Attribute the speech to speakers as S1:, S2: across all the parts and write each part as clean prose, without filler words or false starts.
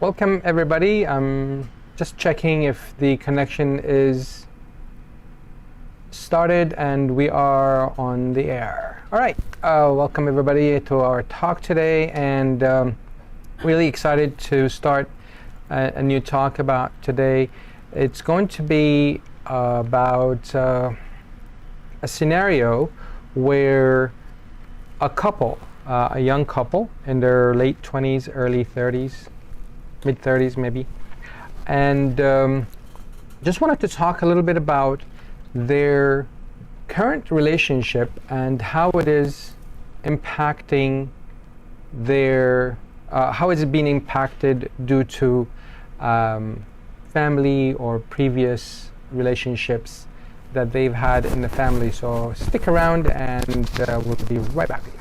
S1: Welcome everybody. I'm just checking if the connection is started and we are on the air. All right, welcome everybody to our talk today, and really excited to start a new talk about today. It's going to be about a scenario where a couple, a young couple in their late 20s, early 30s, mid 30s maybe, and just wanted to talk a little bit about their current relationship and how it is impacting their, how is it being impacted due to family or previous relationships that they've had in the family. So stick around and we'll be right back with you.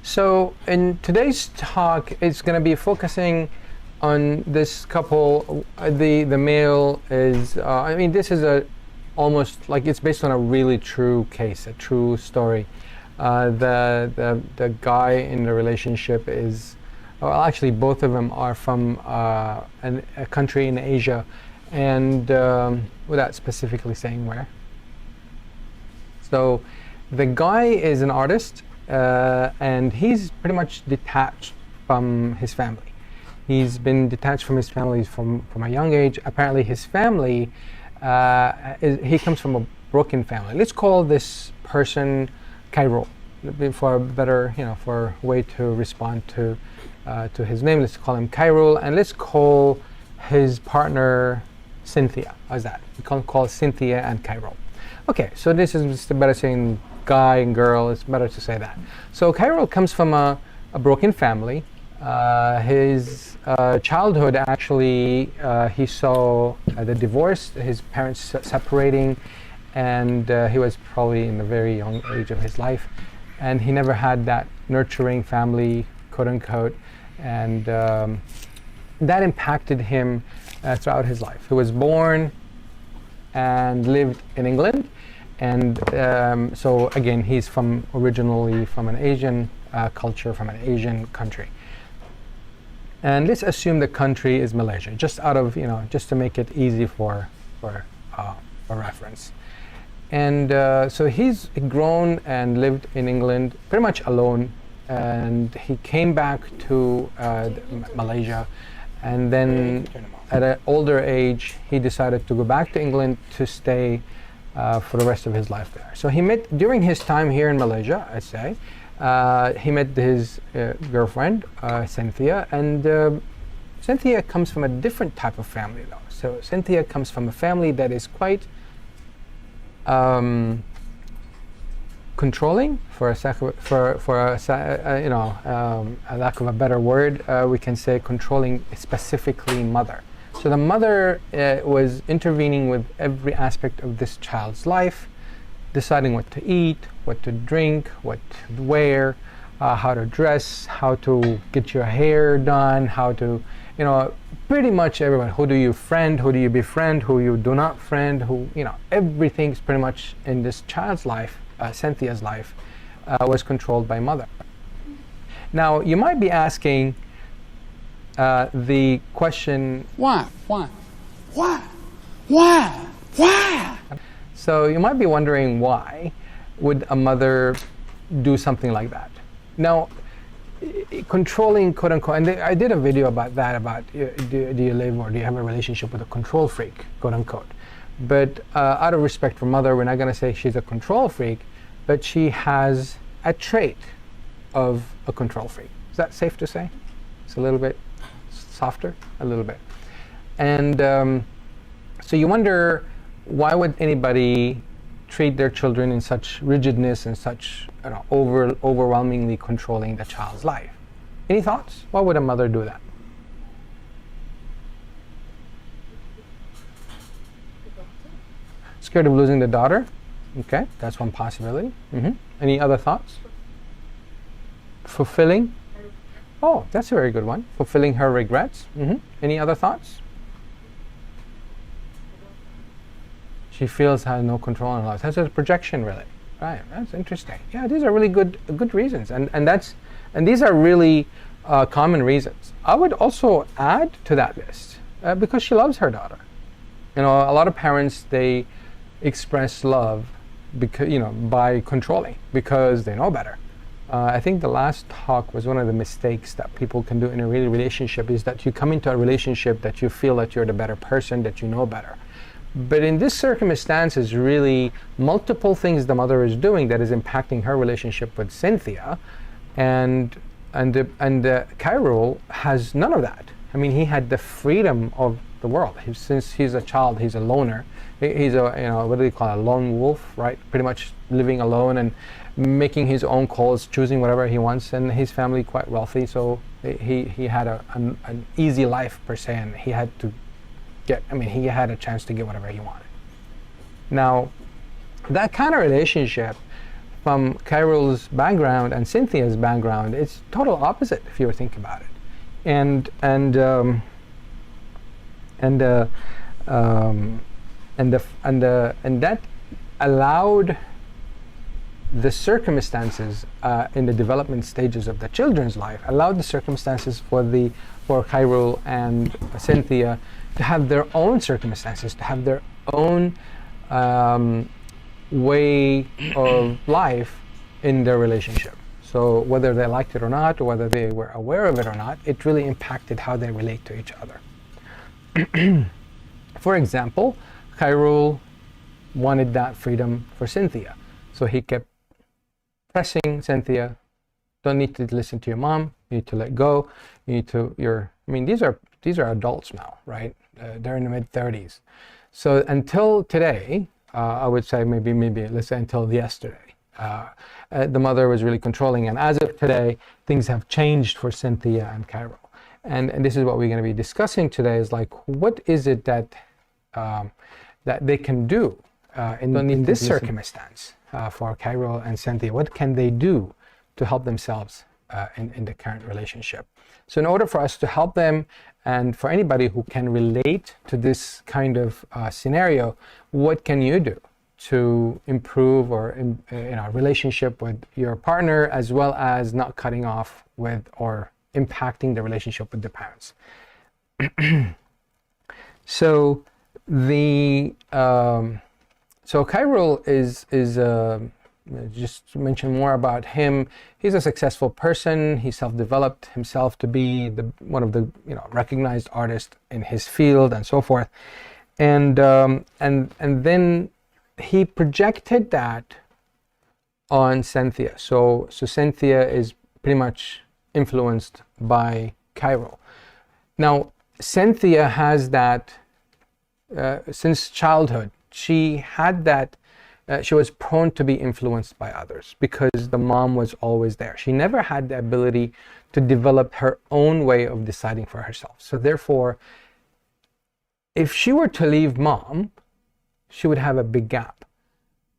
S1: So in today's talk, it's going to be focusing on this couple. The male is, I mean, this is almost like it's based on a really true case, a true story. The guy in the relationship is, well, actually both of them are from a country in Asia, and without specifically saying where. So the guy is an artist. And he's pretty much detached from his family. He's been detached from his family from a young age. Apparently his family, he comes from a broken family. Let's call this person Cairo, for a better, for a way to respond to his name. Let's call him Cairo, and let's call his partner Cynthia. How's that? We can call Cynthia and Cairo. Okay, so this is just better saying guy and girl, it's better to say that. So Cairo comes from a broken family. His childhood, actually, he saw the divorce, his parents separating, and he was probably in a very young age of his life, and he never had that nurturing family, quote unquote, and that impacted him throughout his life. He was born and lived in England. And so again, he's originally from an Asian culture, from an Asian country. And let's assume the country is Malaysia, just out of, just to make it easy for reference. And so he's grown and lived in England pretty much alone. And he came back to Malaysia. And then at an older age, he decided to go back to England to stay for the rest of his life there. So he met, during his time here in Malaysia, I'd say, he met his girlfriend, Cynthia, and Cynthia comes from a different type of family though. So Cynthia comes from a family that is quite controlling, for a lack of a better word, we can say controlling, specifically mother. So the mother was intervening with every aspect of this child's life, deciding what to eat, what to drink, what to wear, how to dress, how to get your hair done, how to, pretty much everyone. Who do you friend? Who do you befriend? Who you do not friend? Who, everything's pretty much in this child's life, Cynthia's life, was controlled by mother. Now, you might be asking, the question,
S2: why?
S1: So you might be wondering, why would a mother do something like that? Now, controlling, quote unquote, and I did a video about that, about do you live or do you have a relationship with a control freak, quote unquote. But out of respect for mother, we're not going to say she's a control freak, but she has a trait of a control freak. Is that safe to say? It's a little bit softer, a little bit. And so you wonder, why would anybody treat their children in such rigidness and such, overwhelmingly controlling the child's life? Any thoughts? Why would a mother do that? Scared of losing the daughter? Okay, that's one possibility. Any other thoughts? Fulfilling? Oh, that's a very good one. Fulfilling her regrets. Any other thoughts? She feels has no control on her life. That's a projection, really. Right. That's interesting. Yeah, these are really good reasons, and these are really common reasons. I would also add to that list because she loves her daughter. A lot of parents, they express love because by controlling, because they know better. I think the last talk was one of the mistakes that people can do in a relationship is that you come into a relationship that you feel that you're the better person, that you know better. But in this circumstances, really multiple things the mother is doing that is impacting her relationship with Cynthia, and Kyril has none of that. I mean, he had the freedom of the world. Since he's a child, he's a loner. He's a what do they call it, a lone wolf, right? Pretty much living alone and making his own calls, choosing whatever he wants, and his family quite wealthy, so he had an easy life per se, and he had a chance to get whatever he wanted. Now, that kind of relationship from Kyril's background and Cynthia's background, it's total opposite if you were thinking about it, and that allowed the circumstances in the development stages of the children's life, allowed the circumstances for Kyril and Cynthia to have their own circumstances, to have their own way of life in their relationship. So whether they liked it or not, or whether they were aware of it or not, it really impacted how they relate to each other. For example, Kyril wanted that freedom for Cynthia. So he kept pressing Cynthia, don't need to listen to your mom, you need to let go, you need to, these are adults now, right? They're in the mid-30s. So until today, I would say maybe let's say until yesterday, the mother was really controlling, and as of today, things have changed for Cynthia and Kyril. And this is what we're going to be discussing today, is like, what is it that they can do in this circumstance for Kyril and Cynthia? What can they do to help themselves in the current relationship? So in order for us to help them, and for anybody who can relate to this kind of scenario, what can you do to improve or relationship with your partner, as well as not cutting off with or impacting the relationship with the parents? So Kyril is just to mention more about him. He's a successful person. He self-developed himself to be one of the recognized artists in his field and so forth. And then he projected that on Cynthia. So Cynthia is pretty much influenced by Kyril. Now, Cynthia has that since childhood. She had that. She was prone to be influenced by others because the mom was always there. She never had the ability to develop her own way of deciding for herself. So therefore, if she were to leave mom, she would have a big gap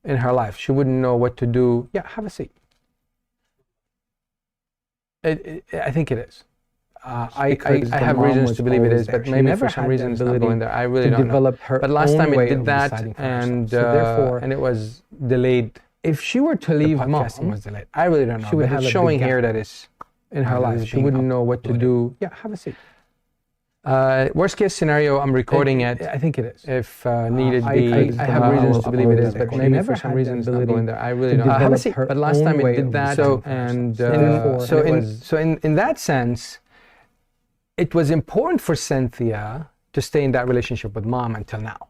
S1: in her life. She wouldn't know what to do. Yeah, have a seat. I think it is. I have reasons to believe it is, but maybe for some reason it's not going there. I really don't know. But last time it did that, and it was delayed. If she were to leave mom, was delayed. I really don't know. She would have showing here that is in her life. She wouldn't know what to do. Yeah, have a seat. Worst case scenario, I'm recording it. I think it is. If needed be, I have reasons to believe it is, but maybe for some reason it's not going there. I really don't know. Have a seat. But last time it did that, so in that sense, it was important for Cynthia to stay in that relationship with mom until now.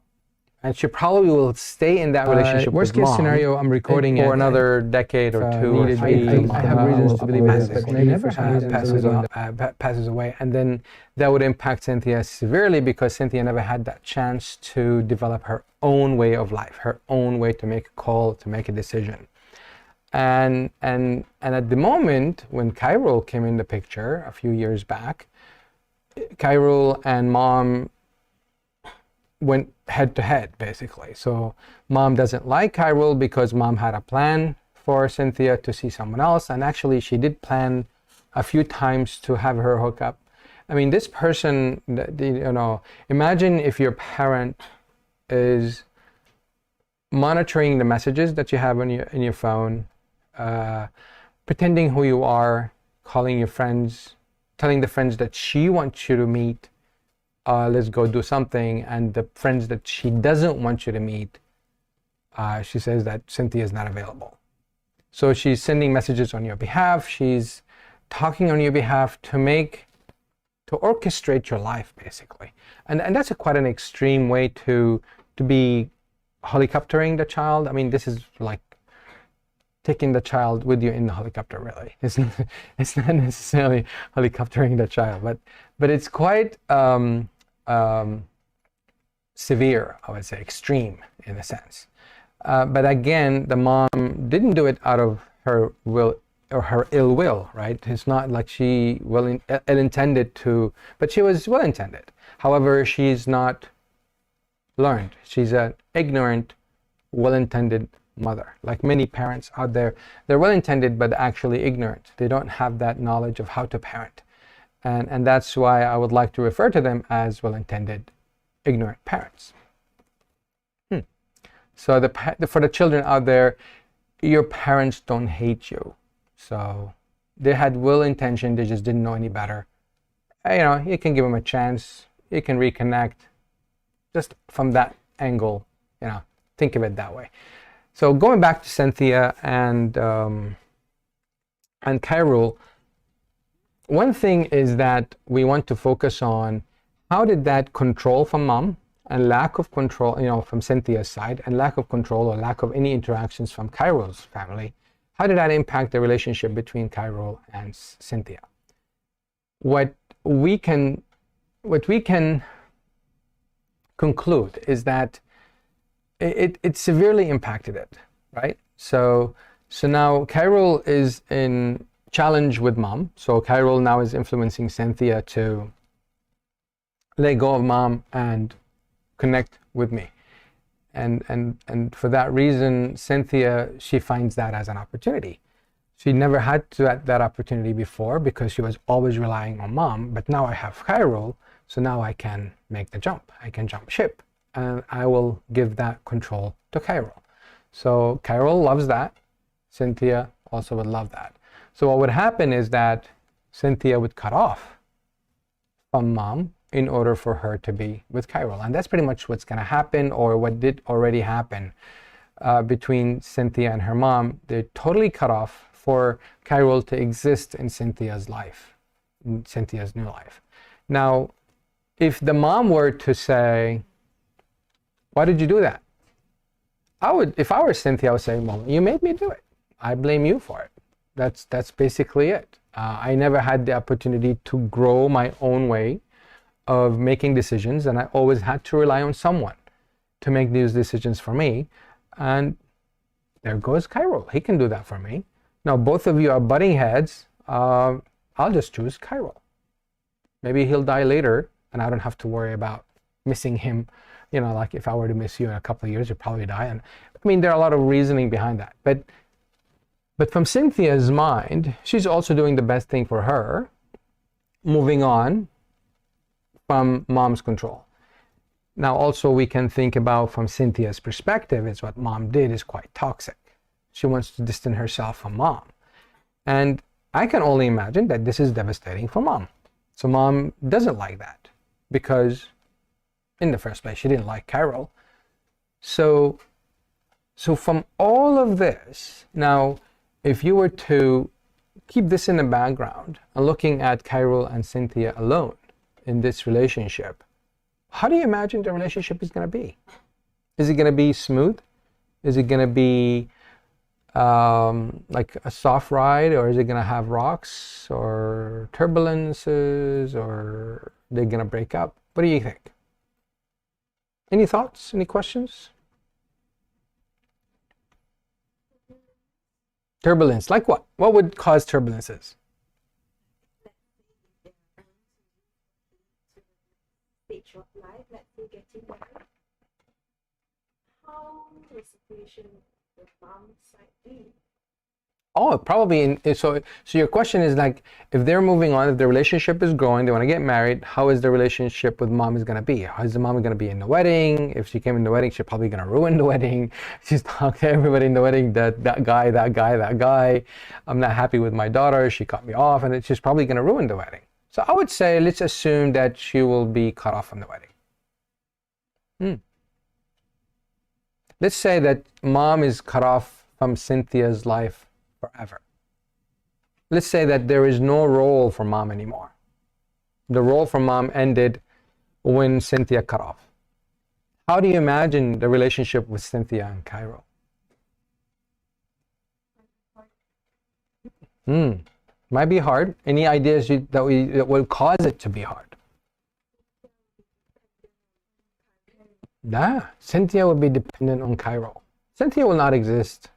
S1: and she probably will stay in that relationship
S2: Worst
S1: with
S2: case
S1: mom
S2: scenario, I'm recording
S1: for
S2: it.
S1: another decade or two or three.
S2: I have reasons to believe it, but maybe for some reason
S1: passes away, and then that would impact Cynthia severely because Cynthia never had that chance to develop her own way of life, her own way to make a call, to make a decision. And at the moment when Kyril came in the picture a few years back, Kyril and mom went head to head basically. So mom doesn't like Kyril because mom had a plan for Cynthia to see someone else, and actually she did plan a few times to have her hook up. I mean, this person, you know, imagine if your parent is monitoring the messages that you have in your phone, pretending who you are, calling your friends, telling the friends that she wants you to meet, let's go do something, and the friends that she doesn't want you to meet, she says that Cynthia is not available. So she's sending messages on your behalf, she's talking on your behalf to orchestrate your life basically. And that's quite an extreme way to be helicoptering the child. I mean, this is like taking the child with you in the helicopter, really. It's not necessarily helicoptering the child, but it's quite severe, I would say, extreme in a sense. But again, the mom didn't do it out of her will or her ill will, right? It's not like she ill-intended to, but she was well-intended. However, she's not learned. She's an ignorant, well-intended mother. Like many parents out there, they're well-intended but actually ignorant. They don't have that knowledge of how to parent. And that's why I would like to refer to them as well-intended, ignorant parents. So for the children out there, your parents don't hate you. So they had well intention, they just didn't know any better. You know, you can give them a chance, you can reconnect. Just from that angle, you know, think of it that way. So going back to Cynthia and Kyril, one thing is that we want to focus on how did that control from mom and lack of control, you know, from Cynthia's side, and lack of control or lack of any interactions from Kyril's family, how did that impact the relationship between Kyril and Cynthia? What we can conclude is that it severely impacted it, right? So now Kyril is in challenge with mom. So Kyril now is influencing Cynthia to let go of mom and connect with me. And for that reason, Cynthia, she finds that as an opportunity. She never had that opportunity before because she was always relying on mom, but now I have Kyril, so now I can make the jump. I can jump ship, and I will give that control to Kyril. So Kyril loves that. Cynthia also would love that. So what would happen is that Cynthia would cut off from mom in order for her to be with Kyril. And that's pretty much what's going to happen, or what did already happen between Cynthia and her mom. They're totally cut off for Kyril to exist in Cynthia's life, in Cynthia's new life. Now, if the mom were to say, why did you do that? If I were Cynthia, I would say, well, you made me do it. I blame you for it. That's basically it. I never had the opportunity to grow my own way of making decisions, and I always had to rely on someone to make these decisions for me. And there goes Kyril. He can do that for me. Now both of you are butting heads. I'll just choose Kyril. Maybe he'll die later, and I don't have to worry about missing him. You know, like if I were to miss you in a couple of years, you'll probably die. And I mean, there are a lot of reasoning behind that. But from Cynthia's mind, she's also doing the best thing for her, moving on from mom's control. Now also we can think about from Cynthia's perspective, is what mom did is quite toxic. She wants to distance herself from mom. And I can only imagine that this is devastating for mom. So mom doesn't like that because in the first place, she didn't like Kyril. So from all of this, now, if you were to keep this in the background and looking at Kyril and Cynthia alone in this relationship, how do you imagine the relationship is going to be? Is it going to be smooth? Is it going to be like a soft ride, or is it going to have rocks or turbulences, or they're going to break up? What do you think? Any thoughts? Any questions? Turbulence, like what? What would cause turbulences?
S3: Stage of life, let's say getting married, how the situation with mom's side be?
S1: Oh, probably. So your question is like, if they're moving on, if the relationship is growing, they want to get married, how is the relationship with mom is going to be? How is the mom going to be in the wedding? If she came in the wedding, she's probably going to ruin the wedding. She's talking to everybody in the wedding, that guy. I'm not happy with my daughter. She cut me off, and she's probably going to ruin the wedding. So I would say, let's assume that she will be cut off from the wedding. Let's say that mom is cut off from Cynthia's life forever. Let's say that there is no role for mom anymore. The role for mom ended when Cynthia cut off. How do you imagine the relationship with Cynthia and Cairo? Might be hard. Any ideas that will cause it to be hard? Cynthia will be dependent on Cairo. Cynthia will not exist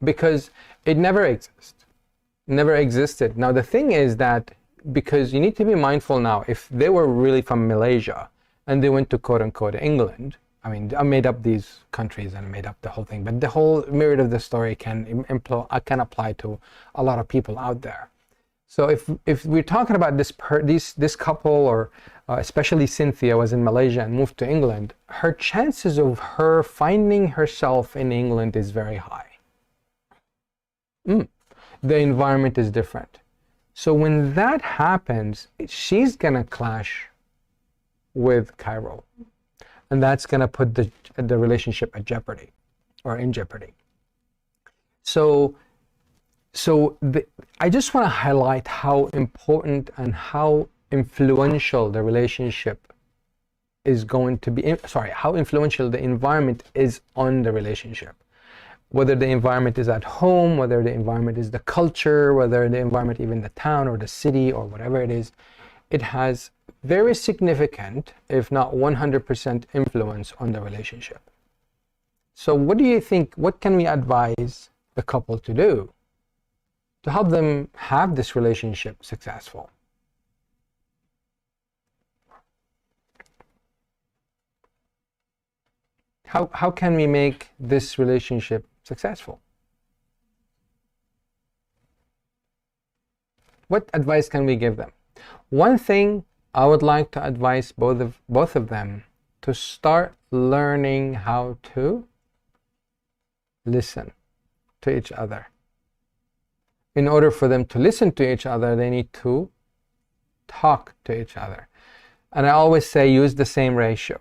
S1: because it never existed. Now the thing is that, because you need to be mindful now, if they were really from Malaysia and they went to quote unquote England, I mean, I made up these countries and made up the whole thing, but the whole myriad of the story can apply to a lot of people out there. So if we're talking about this couple, or especially Cynthia was in Malaysia and moved to England, her chances of her finding herself in England is very high. The environment is different. So when that happens, she's gonna clash with Cairo, and that's gonna put the relationship at jeopardy, or in jeopardy. I just want to highlight how important and how influential the relationship is going to be. How influential the environment is on the relationship. Whether the environment is at home, whether the environment is the culture, whether the environment, even the town or the city or whatever it is, it has very significant, if not 100% influence on the relationship. So what do you think, what can we advise the couple to do to help them have this relationship successful? How can we make this relationship successful? What advice can we give them? One thing I would like to advise both of them to start learning how to listen to each other. In order for them to listen to each other, they need to talk to each other. And I always say, use the same ratio.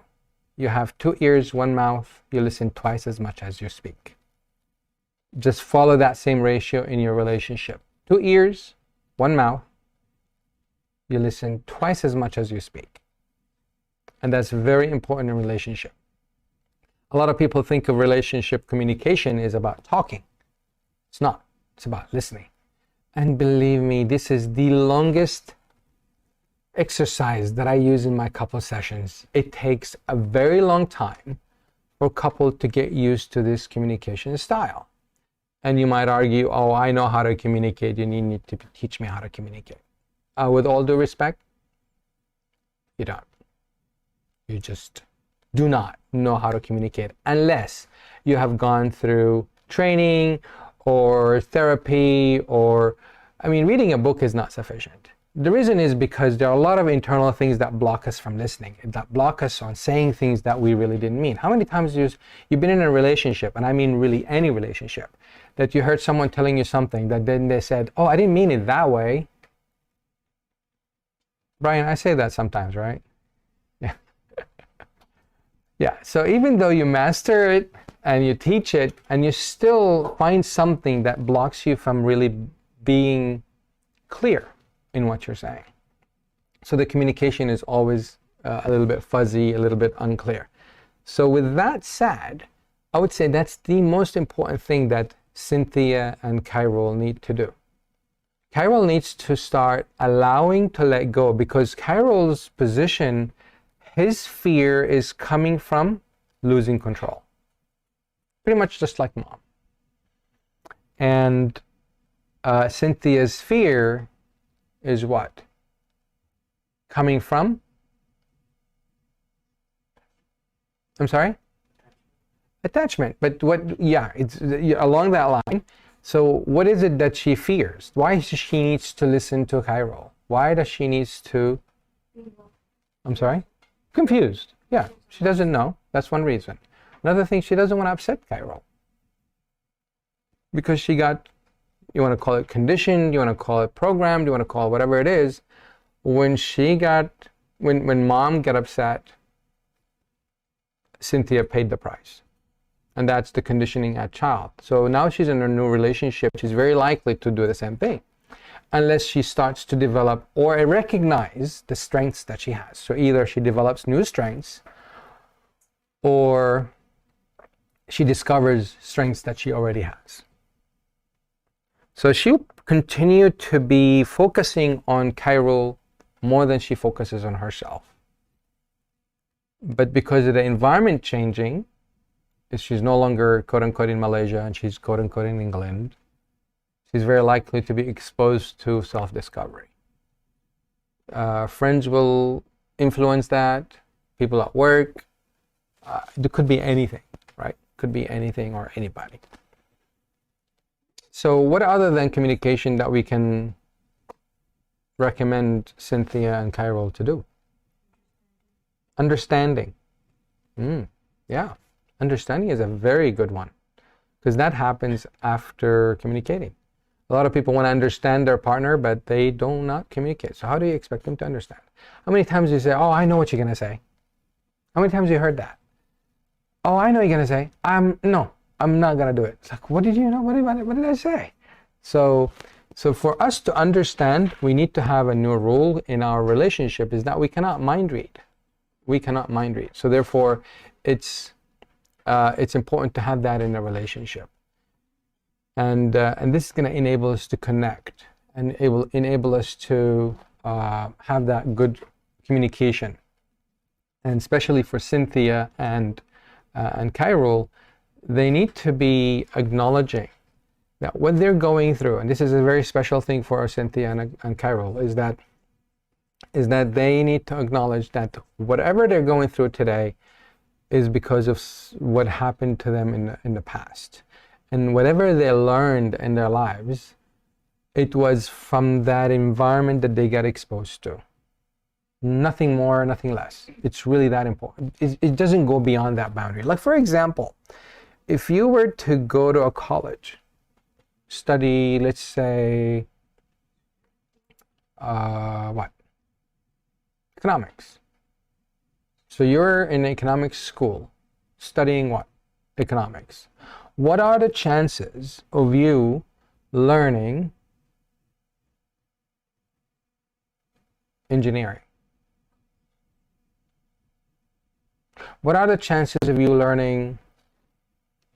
S1: You have 2 ears, 1 mouth, you listen twice as much as you speak. Just follow that same ratio in your relationship. 2 ears, 1 mouth, you listen twice as much as you speak. And that's very important in relationship. A lot of people think of relationship communication is about talking. It's not. It's about listening. And believe me, this is the longest exercise that I use in my couple sessions. It takes a very long time for a couple to get used to this communication style. And you might argue, oh, I know how to communicate, you need to teach me how to communicate. With all due respect, you don't. You just do not know how to communicate unless you have gone through training or therapy, or, I mean, reading a book is not sufficient. The reason is because there are a lot of internal things that block us from listening, that block us on saying things that we really didn't mean. How many times you've been in a relationship, and I mean really any relationship, that you heard someone telling you something that then they said, oh, I didn't mean it that way. Brian, I say that sometimes, right? Yeah. Yeah, so even though you master it and you teach it, and you still find something that blocks you from really being clear in what you're saying. So the communication is always a little bit fuzzy, a little bit unclear. So with that said, I would say that's the most important thing that Cynthia and Kyril need to do. Kyril needs to start allowing to let go, because Kyril's position, his fear is coming from losing control. Pretty much just like mom. And Cynthia's fear is what? Coming from? I'm sorry? Attachment. But what, yeah, it's along that line. So what is it that she fears? Why she needs to listen to Kyril? Why does she needs to? I'm sorry? Confused. Yeah, she doesn't know. That's one reason. Another thing, she doesn't want to upset Kyril. Because she got, you want to call it conditioned, you want to call it programmed, you want to call it whatever it is. When mom got upset, Cynthia paid the price. And that's the conditioning at child. So now she's in a new relationship. She's very likely to do the same thing, unless she starts to develop or recognize the strengths that she has. So either she develops new strengths, or she discovers strengths that she already has. So she'll continue to be focusing on Kyril more than she focuses on herself. But because of the environment changing, she's no longer quote-unquote in Malaysia and she's quote-unquote in England, she's very likely to be exposed to self-discovery. Friends will influence that, people at work, it could be anything, right? Could be anything or anybody. So what other than communication that we can recommend Cynthia and Kyril to do? Understanding. Yeah. Understanding is a very good one, because that happens after communicating. A lot of people want to understand their partner, but they do not communicate. So how do you expect them to understand? How many times do you say, oh, I know what you're going to say? How many times have you heard that? Oh, I know you're going to say, no, I'm not going to do it. It's like, what did you know? What did I say? So for us to understand, we need to have a new rule in our relationship, is that we cannot mind read. We cannot mind read. So therefore, it's important to have that in a relationship, and this is going to enable us to connect and enable us to have that good communication. And especially for Cynthia and Kyril, they need to be acknowledging that what they're going through, and this is a very special thing for Cynthia and Kyril, is that they need to acknowledge that whatever they're going through today is because of what happened to them in the past. And whatever they learned in their lives, it was from that environment that they got exposed to. Nothing more, nothing less. It's really that important. It doesn't go beyond that boundary. Like, for example, if you were to go to a college, study, let's say, economics. So you're in economics school, studying what? Economics. What are the chances of you learning engineering? What are the chances of you learning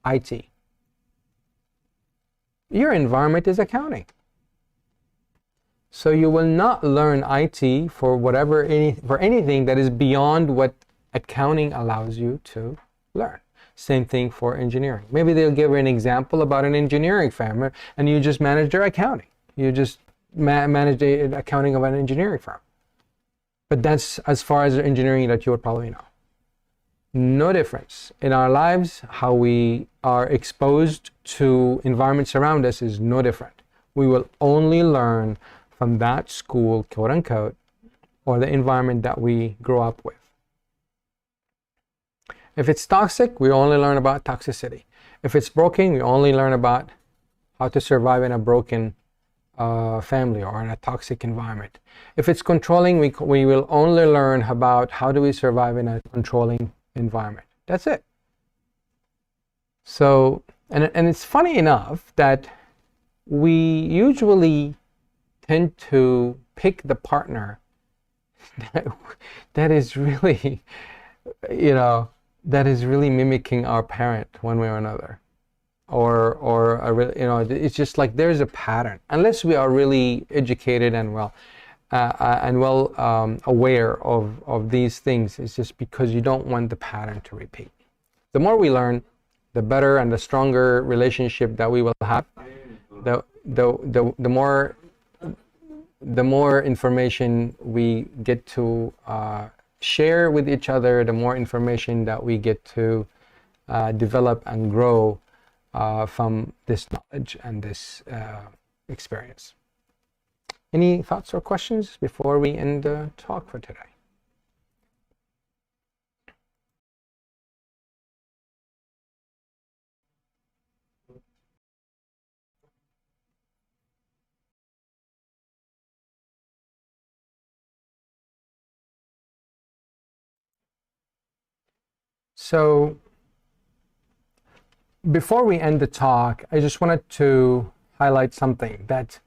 S1: IT? Your environment is accounting. So you will not learn IT for anything that is beyond what accounting allows you to learn. Same thing for engineering. Maybe they'll give you an example about an engineering firm, and you just manage their accounting. You just manage the accounting of an engineering firm. But that's as far as engineering that you would probably know. No difference. In our lives, how we are exposed to environments around us is no different. We will only learn from that school, quote unquote, or the environment that we grow up with. If it's toxic, we only learn about toxicity. If it's broken, we only learn about how to survive in a broken family or in a toxic environment. If it's controlling, we will only learn about how do we survive in a controlling environment. That's it. So, and it's funny enough that we usually tend to pick the partner that is really, that is really mimicking our parent one way or another, or it's just like there's a pattern. Unless we are really educated and well aware of these things, it's just because you don't want the pattern to repeat. The more we learn, the better and the stronger relationship that we will have. The more information we get to share with each other, the more information that we get to develop and grow from this knowledge and this experience. Any thoughts or questions before we end the talk for today? So before we end the talk, I just wanted to highlight something, that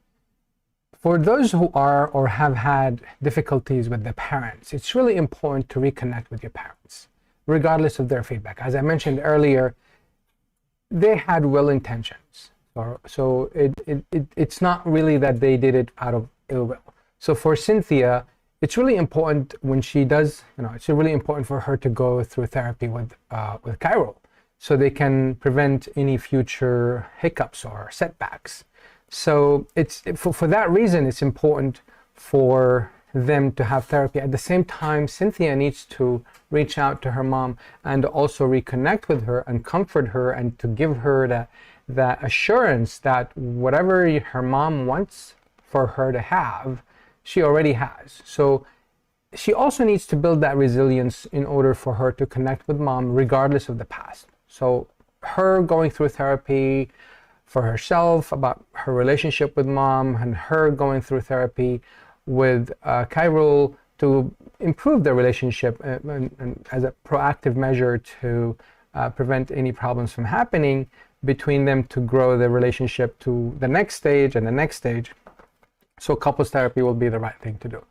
S1: for those who are or have had difficulties with their parents, it's really important to reconnect with your parents, regardless of their feedback. As I mentioned earlier, they had well intentions. So it's not really that they did it out of ill will. So for Cynthia, it's really important when she does, it's really important for her to go through therapy with Cairo, so they can prevent any future hiccups or setbacks. So it's for that reason, it's important for them to have therapy. At the same time, Cynthia needs to reach out to her mom and also reconnect with her and comfort her, and to give her that assurance that whatever her mom wants for her to have, she already has. So she also needs to build that resilience in order for her to connect with mom regardless of the past. So her going through therapy for herself about her relationship with mom, and her going through therapy with Cairo to improve their relationship and as a proactive measure to prevent any problems from happening between them, to grow the relationship to the next stage and the next stage. So couples therapy will be the right thing to do.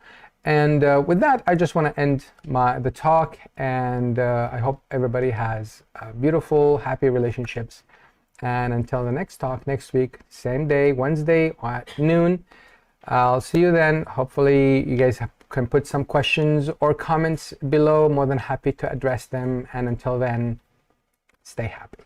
S1: And with that, I just want to end the talk, and I hope everybody has beautiful, happy relationships. And until the next talk next week, same day, Wednesday at noon, I'll see you then. Hopefully you guys can put some questions or comments below. More than happy to address them. And until then, stay happy.